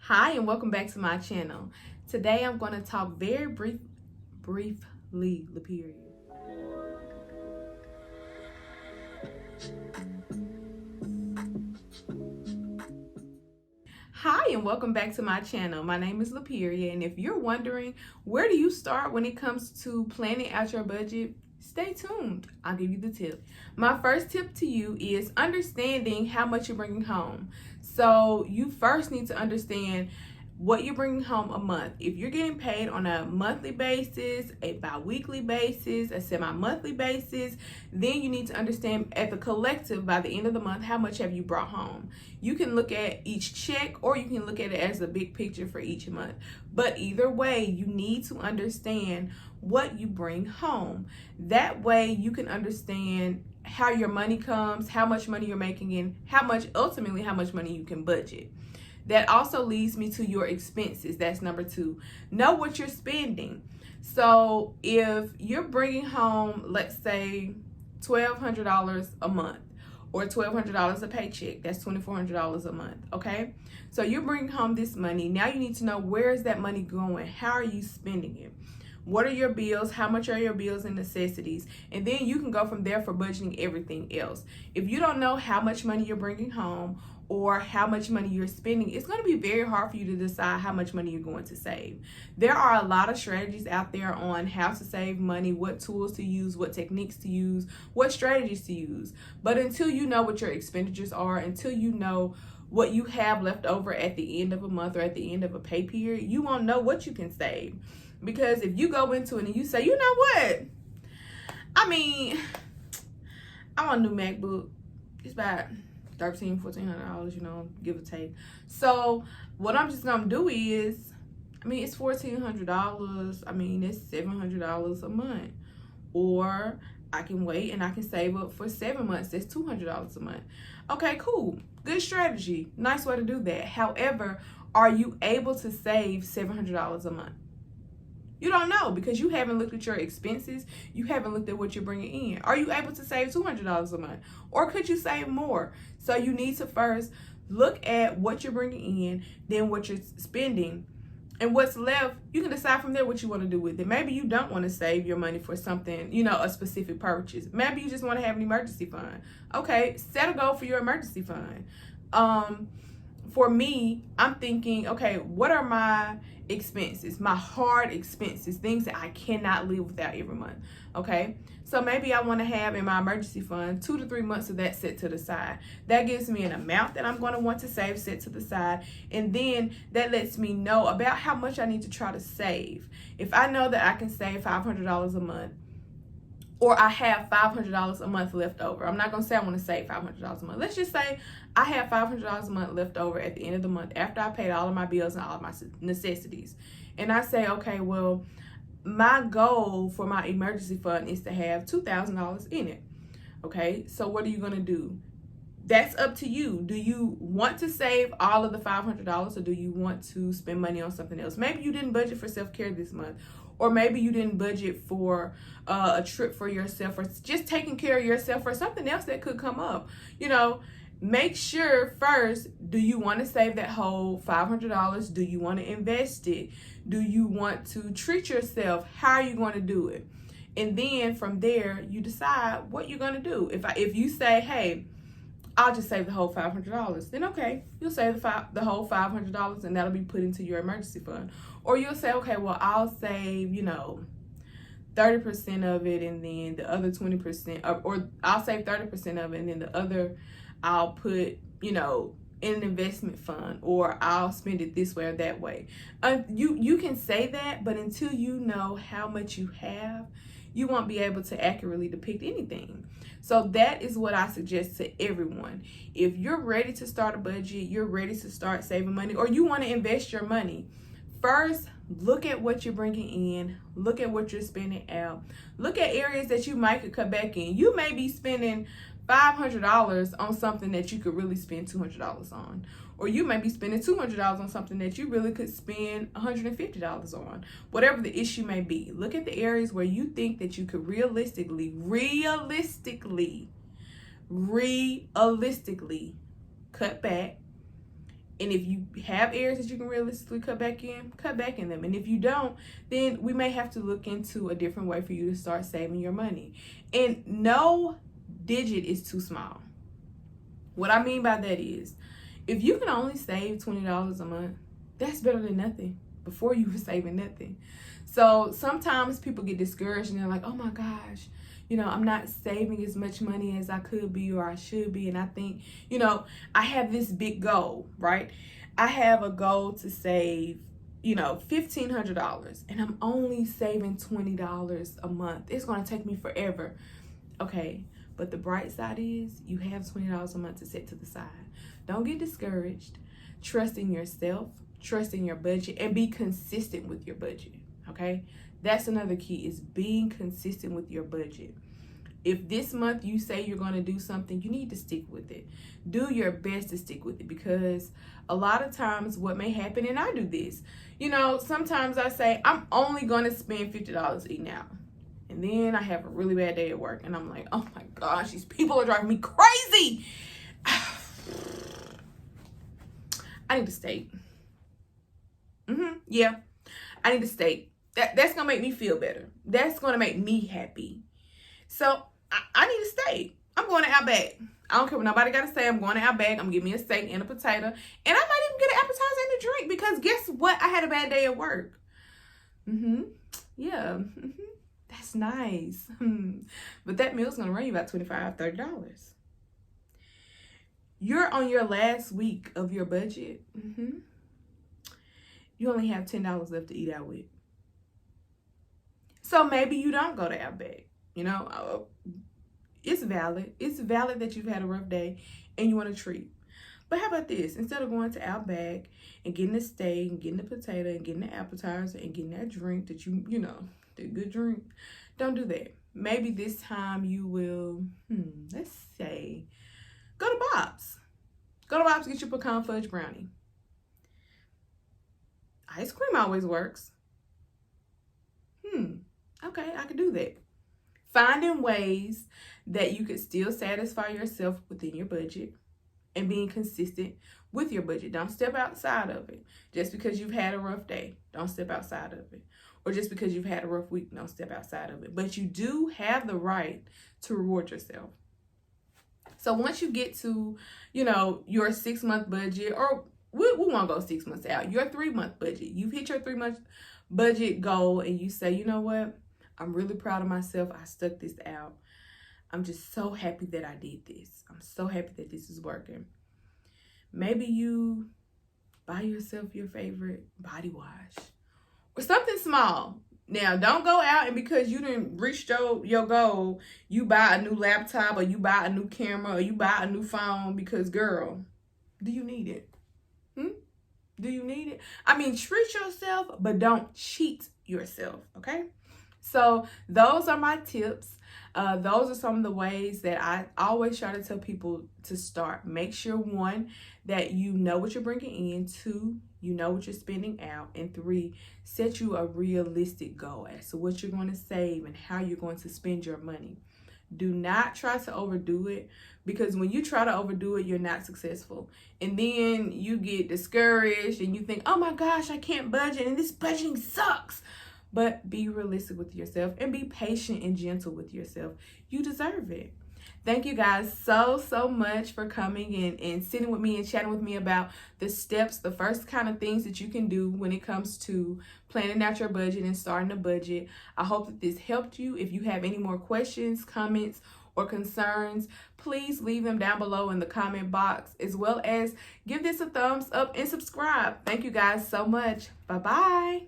Hi and welcome back to my channel. Today I'm going to talk very briefly, Laperiod. Hi and welcome back to my channel. My name is Laperiod, and if you're wondering where do you start when it comes to planning out your budget, stay tuned. I'll give you the tip. My first tip to you is understanding how much you're bringing home. So you first need to understand what you're bringing home a month. If you're getting paid on a monthly basis, a bi-weekly basis, a semi-monthly basis, then you need to understand at the collective by the end of the month, how much have you brought home. You can look at each check or you can look at it as a big picture for each month. But either way, you need to understand what you bring home. That way you can understand how your money comes, how much money you're making, and ultimately how much money you can budget. That also leads me to your expenses. That's number 2. Know what you're spending. So if you're bringing home, let's say $1,200 a month or $1,200 a paycheck, that's $2,400 a month, okay? So you're bringing home this money. Now you need to know, where is that money going? How are you spending it? What are your bills? How much are your bills and necessities? And then you can go from there for budgeting everything else. If you don't know how much money you're bringing home or how much money you're spending, it's going to be very hard for you to decide how much money you're going to save. There are a lot of strategies out there on how to save money, what tools to use, what techniques to use, what strategies to use. But until you know what your expenditures are, until you know what you have left over at the end of a month or at the end of a pay period, you won't know what you can save. Because if you go into it and you say, you know what, I want a new MacBook, it's about $1,300-$1,400, give or take. So what I'm just gonna do is, it's $1,400. It's $700 a month. Or I can wait and I can save up for 7 months. That's $200 a month. Okay, cool. Good strategy. Nice way to do that. However, are you able to save $700 a month? You don't know, because you haven't looked at your expenses. You haven't looked at what you're bringing in. Are you able to save $200 a month? Or could you save more? So you need to first look at what you're bringing in, then what you're spending, and what's left. You can decide from there what you want to do with it. Maybe you don't want to save your money for something, a specific purchase. Maybe you just want to have an emergency fund. Okay, set a goal for your emergency fund. For me, I'm thinking, okay, what are my expenses, my hard expenses, things that I cannot live without every month, okay? So maybe I want to have in my emergency fund 2 to 3 months of that set to the side. That gives me an amount that I'm going to want to save set to the side, and then that lets me know about how much I need to try to save. If I know that I can save $500 a month, or I have $500 a month left over. I'm not going to say I want to save $500 a month. Let's just say I have $500 a month left over at the end of the month after I paid all of my bills and all of my necessities. And I say, okay, well, my goal for my emergency fund is to have $2,000 in it. Okay, so what are you going to do? That's up to you. Do you want to save all of the $500, or do you want to spend money on something else? Maybe you didn't budget for self-care this month. Or maybe you didn't budget for a trip for yourself, or just taking care of yourself, or something else that could come up. Make sure first, do you want to save that whole $500? Do you want to invest it? Do you want to treat yourself? How are you going to do it? And then from there, you decide what you're going to do. If you say, hey, I'll just save the whole $500, then okay, you'll save the whole $500, and that'll be put into your emergency fund. Or you'll say, okay, well, I'll save, 30% of it, and then the other 20%, or I'll save 30% of it, and then the other I'll put, in an investment fund, or I'll spend it this way or that way. You can say that, but until you know how much you have, you won't be able to accurately depict anything. So that is what I suggest to everyone. If you're ready to start a budget, you're ready to start saving money, or you want to invest your money, first, look at what you're bringing in, look at what you're spending out, look at areas that you might could cut back in. You may be spending $500 on something that you could really spend $200 on. Or you may be spending $200 on something that you really could spend $150 on. Whatever the issue may be, look at the areas where you think that you could realistically cut back, And if you have areas that you can realistically cut back in them. And if you don't, then we may have to look into a different way for you to start saving your money. And no digit is too small. What I mean by that is, if you can only save $20 a month, that's better than nothing. Before you were saving nothing. So sometimes people get discouraged and they're like, oh my gosh, I'm not saving as much money as I could be or I should be. And I think, I have this big goal, right? I have a goal to save, $1,500, and I'm only saving $20 a month. It's going to take me forever. Okay, but the bright side is you have $20 a month to set to the side. Don't get discouraged. Trust in yourself, trust in your budget, and be consistent with your budget. Okay, that's another key, is being consistent with your budget. If this month you say you're going to do something, you need to stick with it. Do your best to stick with it, because a lot of times what may happen, and I do this, sometimes I say I'm only going to spend $50 eating out. And then I have a really bad day at work and I'm like, oh my gosh, these people are driving me crazy. I need a steak. Yeah, I need a steak. That's going to make me feel better. That's going to make me happy. So I need a steak. I'm going to Outback. I don't care what nobody got to say. I'm going to Outback. I'm getting me a steak and a potato. And I might even get an appetizer and a drink, because guess what? I had a bad day at work. Yeah. That's nice. But that meal's going to run you about $25, $30. You're on your last week of your budget. You only have $10 left to eat out with. So maybe you don't go to Outback. It's valid. It's valid that you've had a rough day and you want a treat. But how about this? Instead of going to Outback and getting a steak and getting a potato and getting an appetizer and getting that drink that the good drink, don't do that. Maybe this time you will, let's say, go to Bob's. Go to Bob's, get your pecan fudge brownie. Ice cream always works. Okay, I could do that. Finding ways that you could still satisfy yourself within your budget and being consistent with your budget. Don't step outside of it. Just because you've had a rough day, don't step outside of it. Or just because you've had a rough week, don't step outside of it. But you do have the right to reward yourself. So once you get to, your 6-month budget, or we won't go 6 months out, your 3-month budget, you've hit your 3-month budget goal and you say, you know what? I'm really proud of myself. I stuck this out. I'm just so happy that I did this. I'm so happy that this is working. Maybe you buy yourself your favorite body wash or something small. Now, don't go out and because you didn't reach your goal, you buy a new laptop or you buy a new camera or you buy a new phone, because, girl, do you need it? Do you need it? I mean, treat yourself, but don't cheat yourself, okay? So those are my tips. Those are some of the ways that I always try to tell people to start. Make sure, 1, that you know what you're bringing in. 2, you know what you're spending out. And 3, set you a realistic goal as to what you're going to save and how you're going to spend your money. Do not try to overdo it, because when you try to overdo it, you're not successful. And then you get discouraged and you think, oh my gosh, I can't budget and this budgeting sucks. But be realistic with yourself and be patient and gentle with yourself. You deserve it. Thank you guys so much for coming and sitting with me and chatting with me about the steps, the first kind of things that you can do when it comes to planning out your budget and starting a budget. I hope that this helped you. If you have any more questions, comments, or concerns, please leave them down below in the comment box, as well as give this a thumbs up and subscribe. Thank you guys so much. Bye-bye.